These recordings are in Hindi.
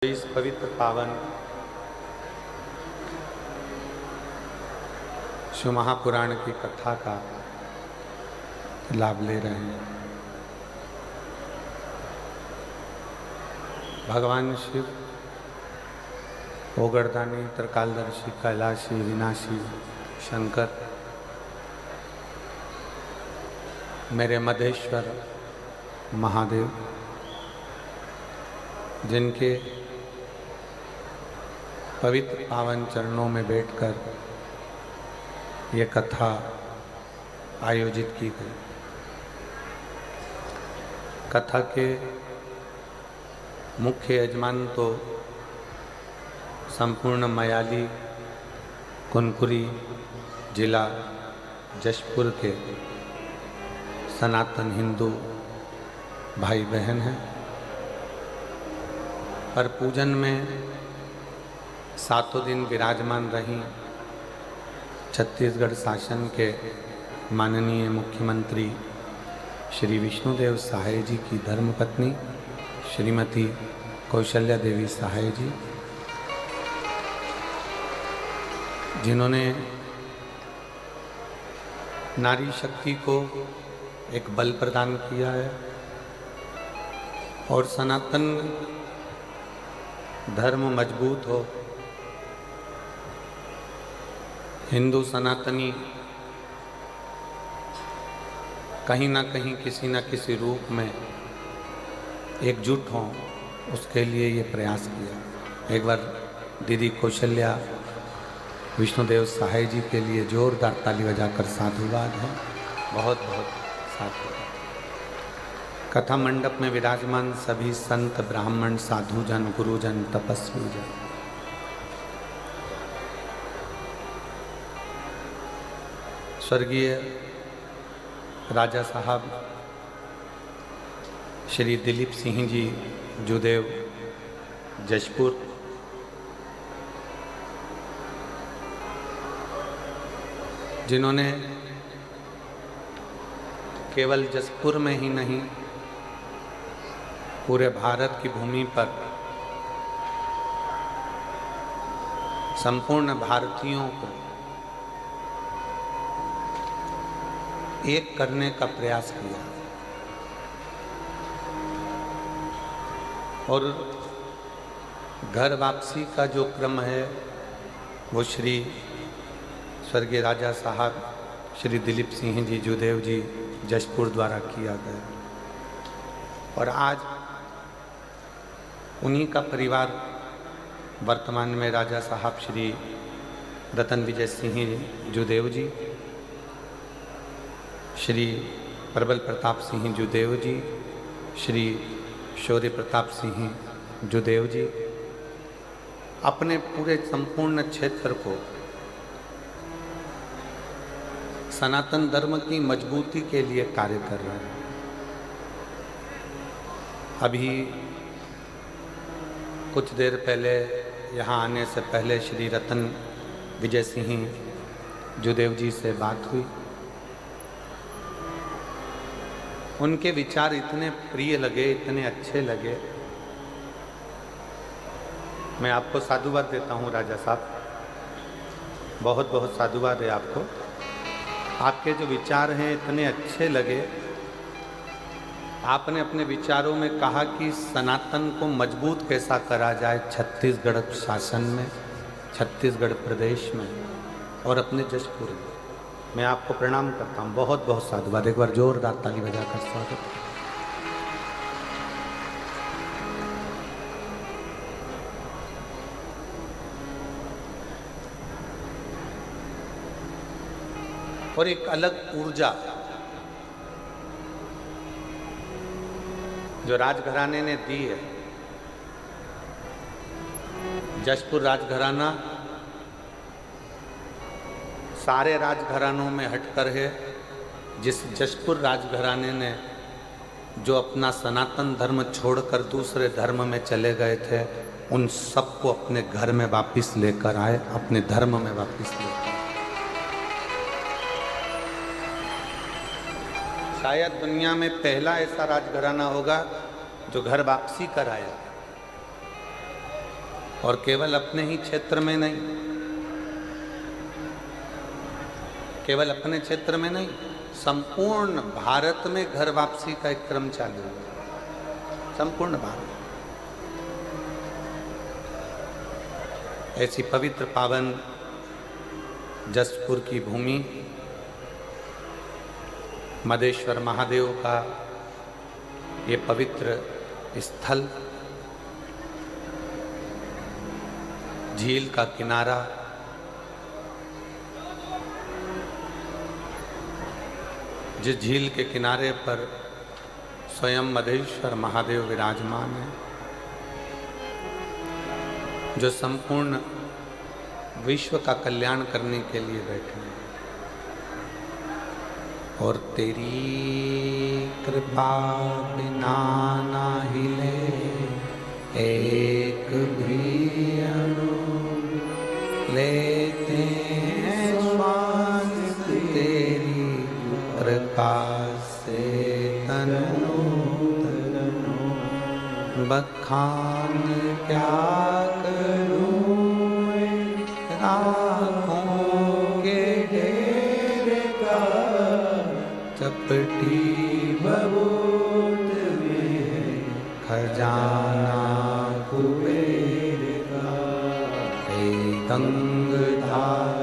इस पवित्र पावन शिव महापुराण की कथा का लाभ ले रहे हैं। भगवान शिव ओगरदानी, त्रिकालदर्शी, कैलाशी, विनाशी शंकर, मेरे मधेश्वर महादेव, जिनके पवित्र पावन चरणों में बैठकर ये कथा आयोजित की गई। कथा के मुख्य यजमान तो संपूर्ण मयाली कुनकुरी जिला जशपुर के सनातन हिंदू भाई बहन हैं। पर पूजन में सातों दिन विराजमान रही छत्तीसगढ़ शासन के माननीय मुख्यमंत्री श्री विष्णुदेव सहाय जी की धर्मपत्नी श्रीमती कौशल्या देवी सहाय जी, जिन्होंने नारी शक्ति को एक बल प्रदान किया है और सनातन धर्म मजबूत हो, हिंदू सनातनी कहीं ना कहीं किसी न किसी रूप में एकजुट हों, उसके लिए ये प्रयास किया। एक बार दीदी कौशल्या विष्णुदेव सहाय जी के लिए जोरदार ताली बजाकर साधुवाद है। बहुत बहुत साधुवाद। कथा मंडप में विराजमान सभी संत, ब्राह्मण, साधुजन, गुरुजन, तपस्वी जन, स्वर्गीय राजा साहब श्री दिलीप सिंह जी जुदेव जशपुर, जिन्होंने केवल जशपुर में ही नहीं पूरे भारत की भूमि पर संपूर्ण भारतीयों को एक करने का प्रयास किया और घर वापसी का जो क्रम है वो श्री स्वर्गीय राजा साहब श्री दिलीप सिंह जी जुदेव जी जशपुर द्वारा किया गया। और आज उन्हीं का परिवार वर्तमान में राजा साहब श्री रतन विजय सिंह जुदेव जी, श्री प्रबल प्रताप सिंह जुदेव जी, श्री शौर्य प्रताप सिंह जुदेव जी अपने पूरे संपूर्ण क्षेत्र को सनातन धर्म की मजबूती के लिए कार्य कर रहे हैं। अभी कुछ देर पहले यहाँ आने से पहले श्री रतन विजय सिंह जुदेव जी से बात हुई। उनके विचार इतने प्रिय लगे, इतने अच्छे लगे। मैं आपको साधुवाद देता हूँ राजा साहब, बहुत बहुत साधुवाद है आपको। आपके जो विचार हैं इतने अच्छे लगे। आपने अपने विचारों में कहा कि सनातन को मजबूत कैसा करा जाए छत्तीसगढ़ शासन में, छत्तीसगढ़ प्रदेश में और अपने जशपुर में। मैं आपको प्रणाम करता हूँ, बहुत बहुत साधुवाद। एक बार जोरदार ताली बजाकर स्वागत। और एक अलग ऊर्जा जो राजघराने ने दी है। जशपुर राजघराना सारे राजघरानों में हटकर है। जिस जशपुर राजघराने ने जो अपना सनातन धर्म छोड़कर दूसरे धर्म में चले गए थे, उन सबको अपने घर में वापस लेकर आए, अपने धर्म में वापस लेकर। शायद दुनिया में पहला ऐसा राजघराना होगा जो घर वापसी कराया। और केवल अपने ही क्षेत्र में नहीं, केवल अपने क्षेत्र में नहीं, संपूर्ण भारत में घर वापसी का एक क्रम चालू है, संपूर्ण भारत। ऐसी पवित्र पावन जसपुर की भूमि, मदेश्वर महादेव का ये पवित्र स्थल, झील का किनारा, जिस झील के किनारे पर स्वयं मदेश्वर महादेव विराजमान है, जो संपूर्ण विश्व का कल्याण करने के लिए बैठे हैं। और तेरी कृपा बिना ना हिले एक भी अणु, लेते हैं श्वास तेरी कृपा से तनु तनु। बखान क्या करूं राहों के ढेर का, चपटी बबूत में खजाना कुबेर का। हे गंगाधार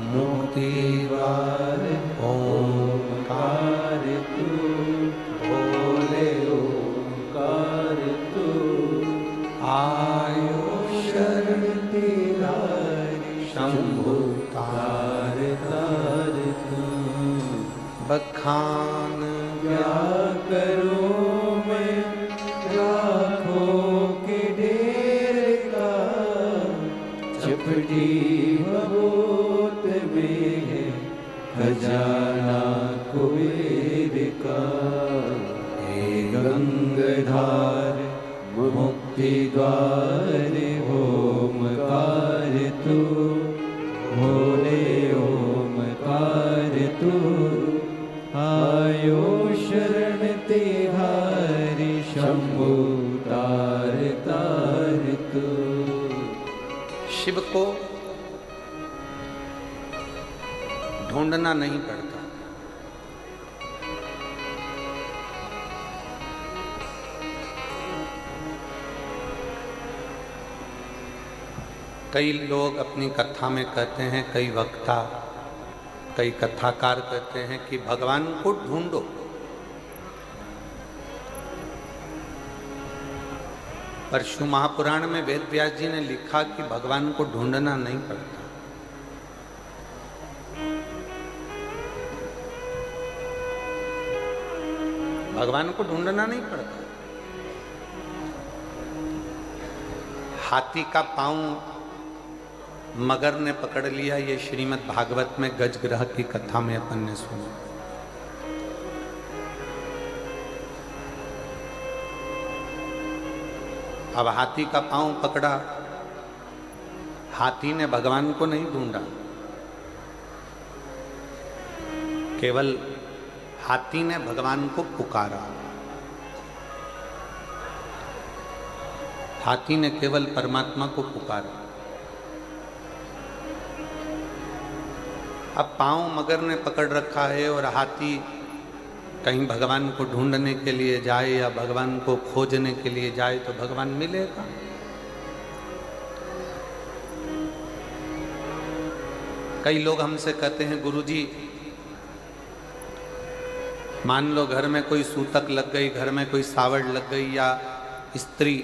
मुक्ति द्वार ओंकार तू, भोले ओंकार तू। आयो शरण तिहारी शंभु तार तार तू। बखान क्या करूं मैं लाखों के ढेर का, चपटी बबूत में है खजाना कुबेर का। हे गंगाधार मुक्ति द्वार ओमकार तू, भोले ओमकार तू। आयो शरण तिहारी शंभु तार तार तू। शिव को ढूंढना नहीं पड़ता, कई लोग अपनी कथा में कहते हैं, कई वक्ता, कई कथाकार कहते हैं कि भगवान को ढूंढो। पर शिव महापुराण में वेद व्यास जी ने लिखा कि भगवान को ढूंढना नहीं पड़ता। भगवान को ढूंढना नहीं पड़ता। हाथी का पांव मगर ने पकड़ लिया, ये श्रीमद् भागवत में गजग्रह की कथा में अपन ने सुना। अब हाथी का पांव पकड़ा, हाथी ने भगवान को नहीं ढूंढा, केवल हाथी ने भगवान को पुकारा। हाथी ने केवल परमात्मा को पुकारा। अब पांव मगर ने पकड़ रखा है और हाथी कहीं भगवान को ढूंढने के लिए जाए या भगवान को खोजने के लिए जाए तो भगवान मिलेगा। कई लोग हमसे कहते हैं, गुरुजी मान लो घर में कोई सूतक लग गई, घर में कोई सावड़ लग गई, या स्त्री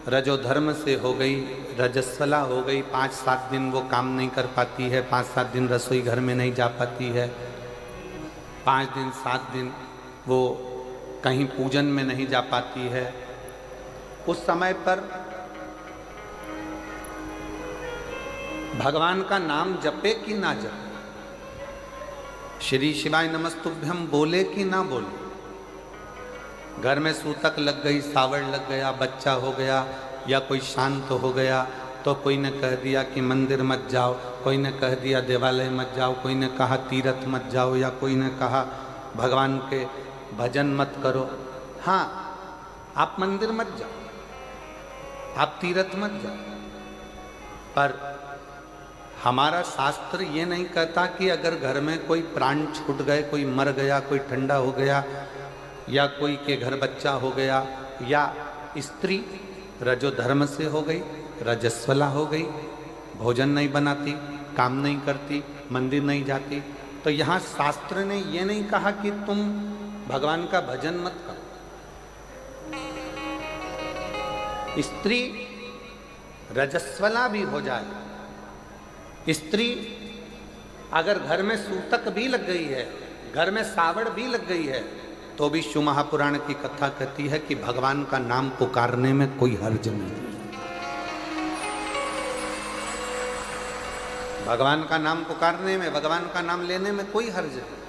रजोधर्म से हो गई, रजस्वला हो गई, 5-7 दिन वो काम नहीं कर पाती है, 5-7 दिन रसोई घर में नहीं जा पाती है, 5 दिन 7 दिन वो कहीं पूजन में नहीं जा पाती है। उस समय पर भगवान का नाम जपे कि ना जपे, श्री शिवाय नमस्तुभ्यम बोले कि ना बोले। घर में सूतक लग गई, सावड़ लग गया, बच्चा हो गया या कोई शांत हो गया, तो कोई ने कह दिया कि मंदिर मत जाओ, कोई ने कह दिया देवालय मत जाओ, कोई ने कहा तीर्थ मत जाओ, या कोई ने कहा भगवान के भजन मत करो। हाँ, आप मंदिर मत जाओ, आप तीर्थ मत जाओ, पर हमारा शास्त्र ये नहीं कहता कि अगर घर में कोई प्राण छूट गए, कोई मर गया, कोई ठंडा हो गया, या कोई के घर बच्चा हो गया, या स्त्री रजोधर्म से हो गई, रजस्वला हो गई, भोजन नहीं बनाती, काम नहीं करती, मंदिर नहीं जाती, तो यहाँ शास्त्र ने ये नहीं कहा कि तुम भगवान का भजन मत करो। स्त्री रजस्वला भी हो जाए, स्त्री अगर घर में सूतक भी लग गई है, घर में सावड़ भी लग गई है, तो भी शिव महापुराण की कथा कहती है कि भगवान का नाम पुकारने में कोई हर्ज नहीं है। भगवान का नाम पुकारने में, भगवान का नाम लेने में कोई हर्ज नहीं।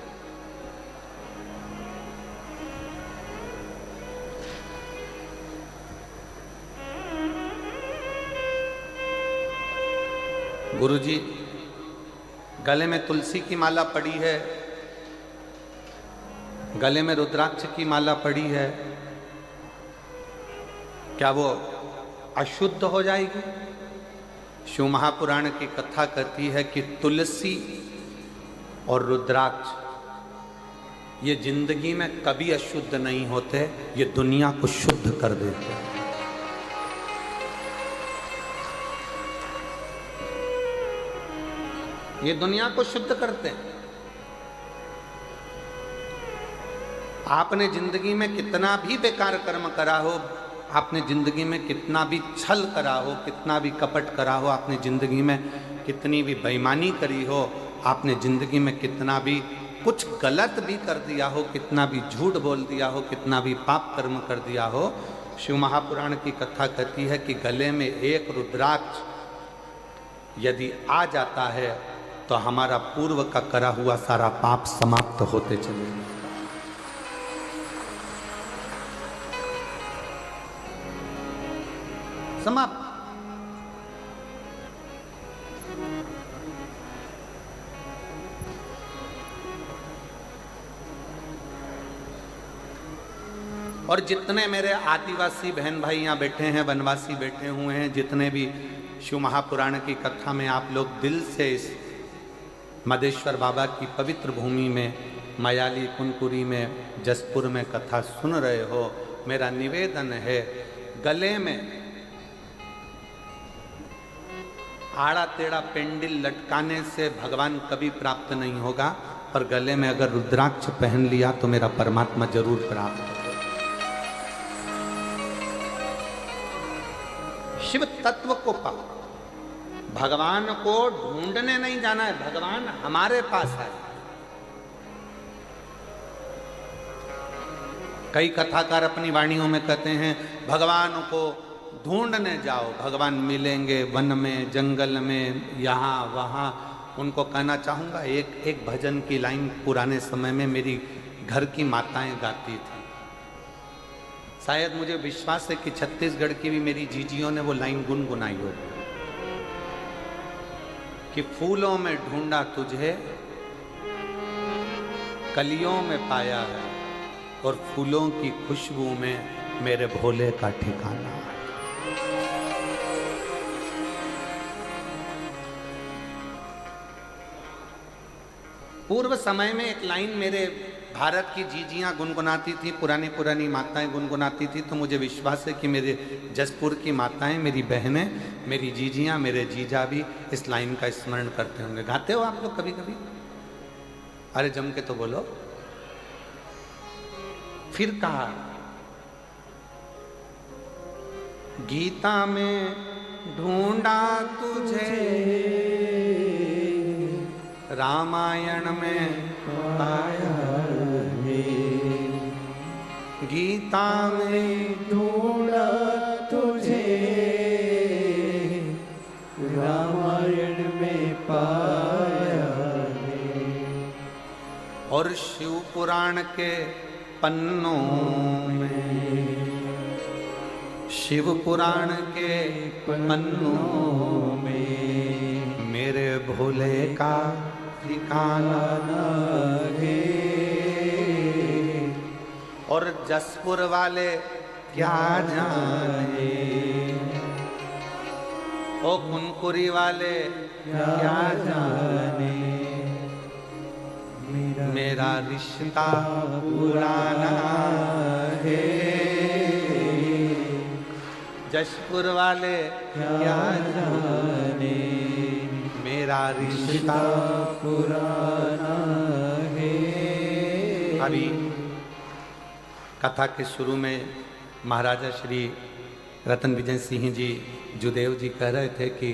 गुरुजी, गले में तुलसी की माला पड़ी है, गले में रुद्राक्ष की माला पड़ी है, क्या वो अशुद्ध हो जाएगी? शिव महापुराण की कथा कहती है कि तुलसी और रुद्राक्ष ये जिंदगी में कभी अशुद्ध नहीं होते, ये दुनिया को शुद्ध कर देते हैं। ये दुनिया को शुद्ध करते हैं। आपने जिंदगी में कितना भी बेकार कर्म करा हो, आपने जिंदगी में कितना भी छल करा हो, कितना भी कपट करा हो, आपने जिंदगी में कितनी भी बेईमानी करी हो, आपने जिंदगी में कितना भी कुछ गलत भी कर दिया हो, कितना भी झूठ बोल दिया हो, कितना भी पाप कर्म कर दिया हो, शिव महापुराण की कथा कहती है कि गले में एक रुद्राक्ष यदि आ जाता है तो हमारा पूर्व का करा हुआ सारा पाप समाप्त होते चले जाएगा। समाप्त। और जितने मेरे आदिवासी बहन भाई यहाँ बैठे हैं, वनवासी बैठे हुए हैं, जितने भी शिव महापुराण की कथा में आप लोग दिल से इस मदेश्वर बाबा की पवित्र भूमि में, मयाली कुनकुरी में, जसपुर में कथा सुन रहे हो, मेरा निवेदन है, गले में आड़ा टेढ़ा पेंडिल लटकाने से भगवान कभी प्राप्त नहीं होगा, पर गले में अगर रुद्राक्ष पहन लिया तो मेरा परमात्मा जरूर प्राप्त होगा। शिव तत्व को पाओ, भगवान को ढूंढने नहीं जाना है, भगवान हमारे पास है। कई कथाकार अपनी वाणियों में कहते हैं भगवान को ढूंढने जाओ, भगवान मिलेंगे वन में, जंगल में, यहाँ वहाँ। उनको कहना चाहूँगा, एक भजन की लाइन पुराने समय में मेरी घर की माताएं गाती थी। शायद मुझे विश्वास है कि छत्तीसगढ़ की भी मेरी जीजियों ने वो लाइन गुनगुनाई होगी कि फूलों में ढूंढा तुझे, कलियों में पाया है, और फूलों की खुशबू में मेरे भोले का ठिकाना है। पूर्व समय में एक लाइन मेरे भारत की जीजियाँ गुनगुनाती थी, पुरानी पुरानी माताएं गुनगुनाती थी, तो मुझे विश्वास है कि मेरे जसपुर की माताएं, मेरी बहनें, मेरी जीजियाँ, मेरे जीजा भी इस लाइन का स्मरण करते होंगे। गाते हो आप लोग कभी कभी? अरे जम के तो बोलो। फिर कहा, गीता में ढूंढा तुझे, रामायण में पाया है, गीता में ढूंढा तुझे, रामायण में पाया है, और शिव पुराण के पन्नों में, शिव पुराण के पन्नों में मेरे भोले का ठिकाना है। और जसपुर वाले क्या जाने, ओ कुनकुरी वाले क्या जाने मेरा रिश्ता पुराना है। जशपुर वाले क्या जाने मेरा रिश्ता पुराना है। अभी कथा के शुरू में महाराजा श्री रतन विजय सिंह जी जुदेव जी कह रहे थे कि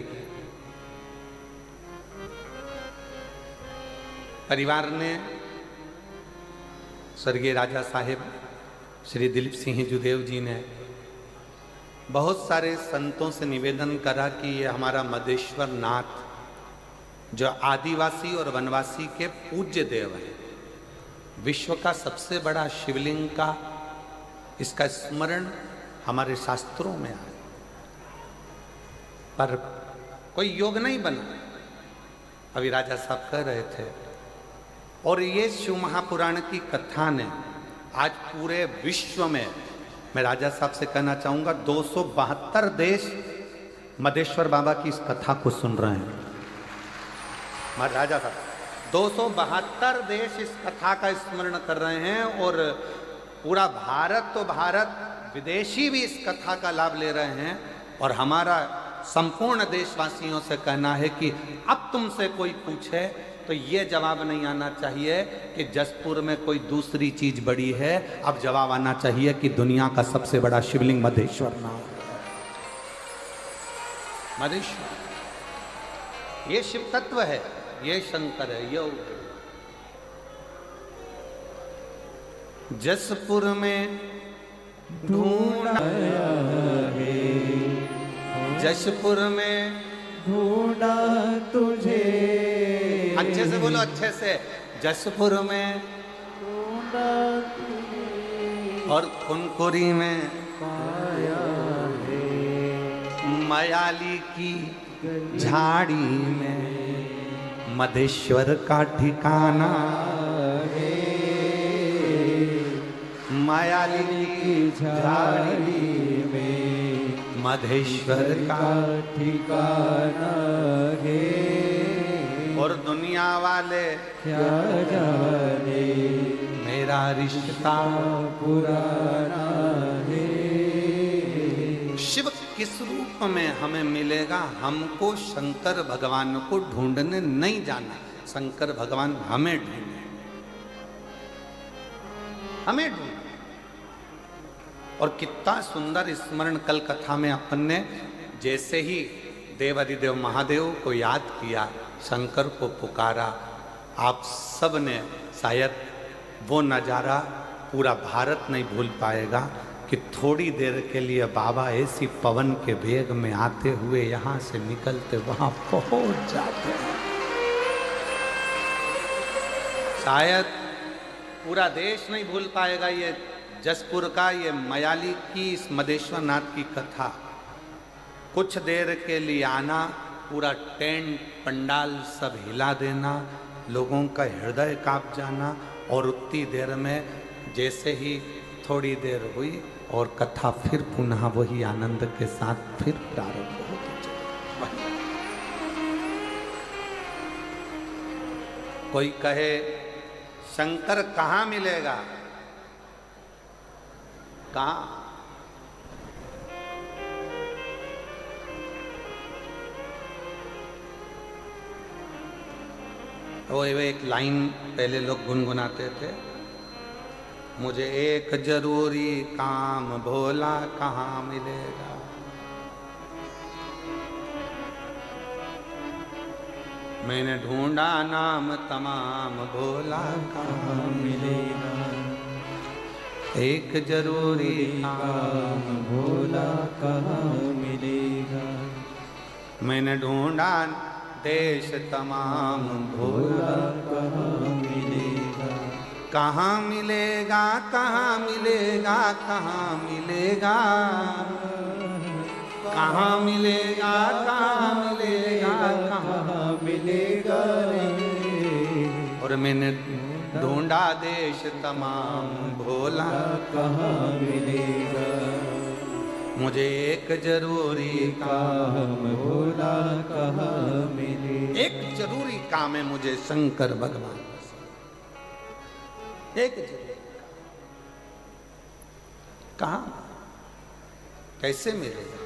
परिवार ने स्वर्गीय राजा साहेब श्री दिलीप सिंह जुदेव जी ने बहुत सारे संतों से निवेदन करा कि ये हमारा मदेश्वर नाथ जो आदिवासी और वनवासी के पूज्य देव है, विश्व का सबसे बड़ा शिवलिंग का इसका स्मरण हमारे शास्त्रों में आया, पर कोई योग नहीं बना। अभी राजा साहब कह रहे थे, और ये शिव महापुराण की कथा ने आज पूरे विश्व में, मैं राजा साहब से कहना चाहूंगा 272 देश मदेश्वर बाबा की इस कथा को सुन रहे हैं। राजा साहब 272 देश इस कथा का स्मरण कर रहे हैं, और पूरा भारत तो भारत, विदेशी भी इस कथा का लाभ ले रहे हैं। और हमारा संपूर्ण देशवासियों से कहना है कि अब तुमसे कोई पूछे तो ये जवाब नहीं आना चाहिए कि जसपुर में कोई दूसरी चीज बड़ी है, अब जवाब आना चाहिए कि दुनिया का सबसे बड़ा शिवलिंग मदेश्वर नाथ है। मदेश्वर ये शिव तत्व है, ये शंकर है, ये जसपुर में ढूंढा है, जसपुर में ढूंढा तुझे। अच्छे से बोलो, अच्छे से। जसपुर में ढूंढा तुझे और कुनकुरी में पाया है। मयाली की झाड़ी में मदेश्वर का ठिकाना है। मयाली की झाड़ी में मधेश्वर का ठिकाना है। और दुनिया वाले क्या जाने मेरा रिश्ता पुराना है। शिव किस रूप में हमें मिलेगा, हमको शंकर भगवान को ढूंढने नहीं जाना, शंकर भगवान हमें ढूंढे, हमें ढूंढे। और कितना सुंदर स्मरण कल कथा में अपन ने, जैसे ही देवादिदेव महादेव को याद किया, शंकर को पुकारा, आप सब ने शायद वो नज़ारा पूरा भारत नहीं भूल पाएगा कि थोड़ी देर के लिए बाबा ऐसी पवन के वेग में आते हुए यहाँ से निकलते वहाँ पहुँच जाते हैं। शायद पूरा देश नहीं भूल पाएगा ये जसपुर का, ये मयाली की इस मदेश्वर नाथ की कथा। कुछ देर के लिए आना, पूरा टेंट पंडाल सब हिला देना, लोगों का हृदय कांप जाना, और उतनी देर में जैसे ही थोड़ी देर हुई और कथा फिर पुनः वही आनंद के साथ फिर प्रारंभ होती चली। कोई कहे शंकर कहाँ मिलेगा, कहाँ? वो एक लाइन पहले लोग गुनगुनाते थे, मुझे एक जरूरी काम भोला कहाँ मिलेगा। मैंने ढूंढा नाम तमाम भोला कहाँ मिलेगा। एक जरूरी काम भोला कहाँ मिलेगा। मैंने ढूंढा देश तमाम भोला कहाँ मिलेगा। कहाँ मिलेगा, कहाँ मिलेगा, कहाँ मिलेगा, कहाँ मिलेगा, कहाँ मिलेगा, कहाँ मिलेगा रे। और मैंने ढूंढा देश तमाम भोला कहाँ मिलेगा। मुझे एक जरूरी काम भोला कहाँ मिलेगा। एक जरूरी काम है मुझे शंकर भगवान, एक जरूरी कहाँ, कैसे मिलेगा?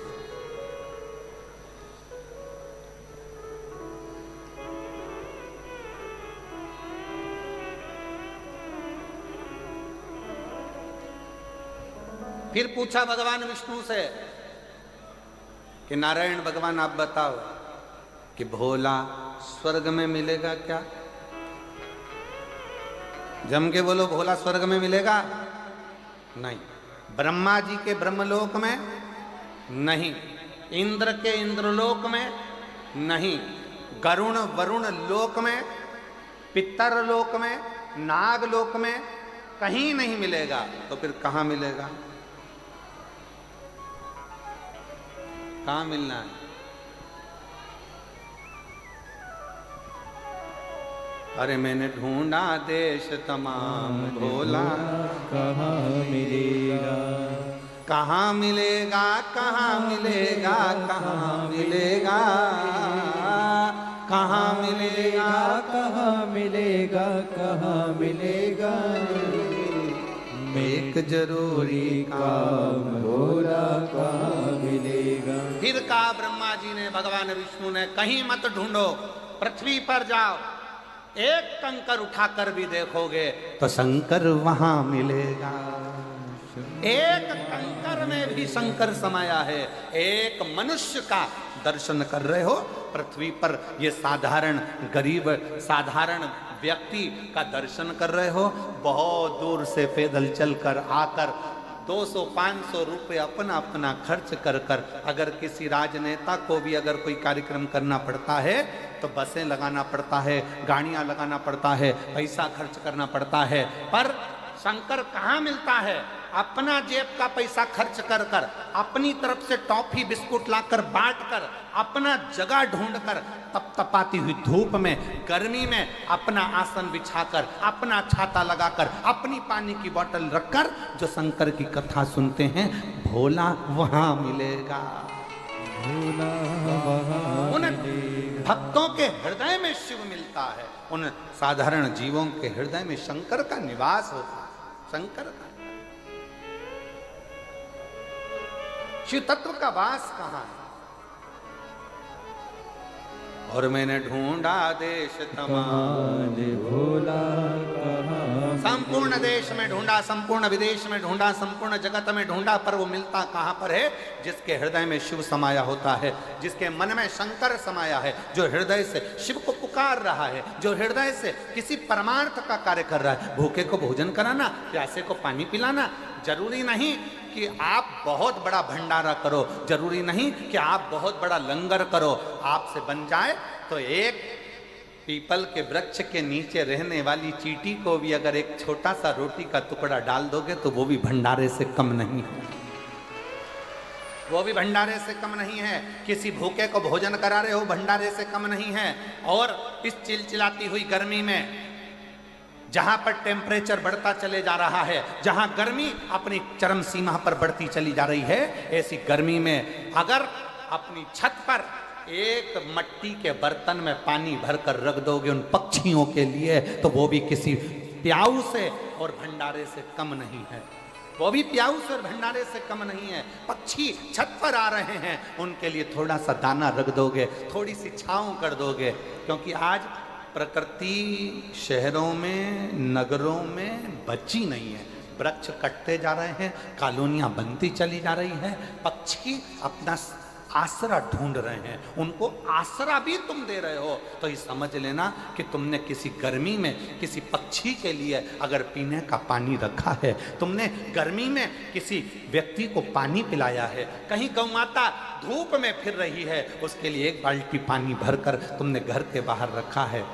फिर पूछा भगवान विष्णु से कि नारायण भगवान आप बताओ कि भोला स्वर्ग में मिलेगा क्या? जम के बोलो, भोला स्वर्ग में मिलेगा? नहीं। ब्रह्मा जी के ब्रह्मलोक में नहीं, इंद्र के इंद्रलोक में नहीं, गरुण वरुण लोक में, पितर लोक में, नाग लोक में कहीं नहीं मिलेगा। तो फिर कहाँ मिलेगा? कहाँ मिलना है? अरे मैंने ढूंढा देश तमाम, भोला कहाँ मिलेगा। कहाँ मिलेगा, कहाँ मिलेगा, कहाँ मिलेगा, कहाँ मिलेगा, कहाँ मिलेगा, कहाँ मिलेगा। एक जरूरी काम भोला कहाँ मिलेगा। फिर कहा ब्रह्मा जी ने, भगवान विष्णु ने, कहीं मत ढूंढो, पृथ्वी पर जाओ, एक कंकर उठाकर भी देखोगे तो शंकर वहां मिलेगा। एक कंकर में भी शंकर समाया है। एक मनुष्य का दर्शन कर रहे हो पृथ्वी पर, ये साधारण गरीब साधारण व्यक्ति का दर्शन कर रहे हो, बहुत दूर से पैदल चलकर आकर 200-500 रुपये अपना अपना खर्च कर कर, अगर किसी राजनेता को भी अगर कोई कार्यक्रम करना पड़ता है तो बसें लगाना पड़ता है, गाड़ियां लगाना पड़ता है, पैसा खर्च करना पड़ता है। पर शंकर कहाँ मिलता है? अपना जेब का पैसा खर्च कर कर, अपनी तरफ से टॉफी बिस्कुट लाकर बांट कर, अपना जगह ढूंढ कर, तपतपाती हुई धूप में, गर्मी में अपना आसन बिछाकर, अपना छाता लगाकर, अपनी पानी की बोतल रखकर जो शंकर की कथा सुनते हैं, भोला वहां मिलेगा। भोला वहाँ उन मिलेगा। भक्तों के हृदय में शिव मिलता है, उन साधारण जीवों के हृदय में शंकर का निवास होता है। शंकर का शिव तत्व का वास कहाँ है? और मैंने ढूंढा देश तमाम, भोला कहाँ संपूर्ण देश में ढूंढा, संपूर्ण विदेश में ढूंढा, संपूर्ण जगत में ढूंढा, पर वो मिलता कहाँ पर है? जिसके हृदय में शिव समाया होता है, जिसके मन में शंकर समाया है, जो हृदय से शिव को पुकार रहा है, जो हृदय से किसी परमार्थ का कार्य कर रहा है। भूखे को भोजन कराना, प्यासे को पानी पिलाना। जरूरी नहीं कि आप बहुत बड़ा भंडारा करो, जरूरी नहीं कि आप बहुत बड़ा लंगर करो। आपसे बन जाए तो एक पीपल के वृक्ष के नीचे रहने वाली चींटी को भी अगर एक छोटा सा रोटी का टुकड़ा डाल दोगे तो वो भी भंडारे से कम नहीं है, वो भी भंडारे से कम नहीं है। किसी भूखे को भोजन करा रहे हो, भंडारे से कम नहीं है। और इस चिलचिलाती हुई गर्मी में, जहां पर टेम्परेचर बढ़ता चले जा रहा है, जहां गर्मी अपनी चरम सीमा पर बढ़ती चली जा रही है, ऐसी गर्मी में अगर अपनी छत पर एक मट्टी के बर्तन में पानी भरकर रख दोगे उन पक्षियों के लिए, तो वो भी किसी प्याऊ से और भंडारे से कम नहीं है। वो भी प्याऊ से और भंडारे से कम नहीं है। पक्षी छत पर आ रहे हैं, उनके लिए थोड़ा सा दाना रख दोगे, थोड़ी सी छांव कर दोगे। क्योंकि आज प्रकृति शहरों में, नगरों में बची नहीं है। वृक्ष कटते जा रहे हैं, कॉलोनियां बनती चली जा रही है, पक्षी अपना आसरा ढूंढ रहे हैं, उनको आसरा भी तुम दे रहे हो। तो ये समझ लेना कि तुमने किसी गर्मी में किसी पक्षी के लिए अगर पीने का पानी रखा है, तुमने गर्मी में किसी व्यक्ति को पानी पिलाया है, कहीं गौ माता धूप में फिर रही है, उसके लिए एक बाल्टी पानी भरकर तुमने घर के बाहर रखा है,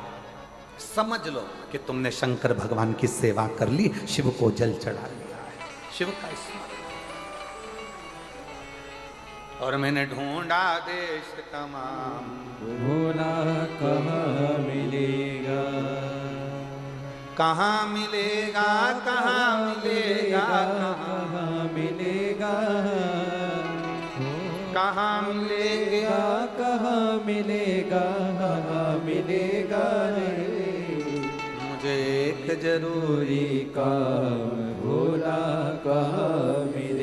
समझ लो कि तुमने शंकर भगवान की सेवा कर ली, शिव को जल चढ़ा लिया है, शिव का स्मरण। और मैंने ढूंढा देश तमाम, भोला कहाँ मिलेगा। कहाँ मिलेगा, कहाँ मिलेगा, कहाँ मिलेगा। कहाँ मिलेंगे, कहाँ मिलेगा, मिलेगा रे। मुझे एक जरूरी का भोला कहाँ मिलेगा।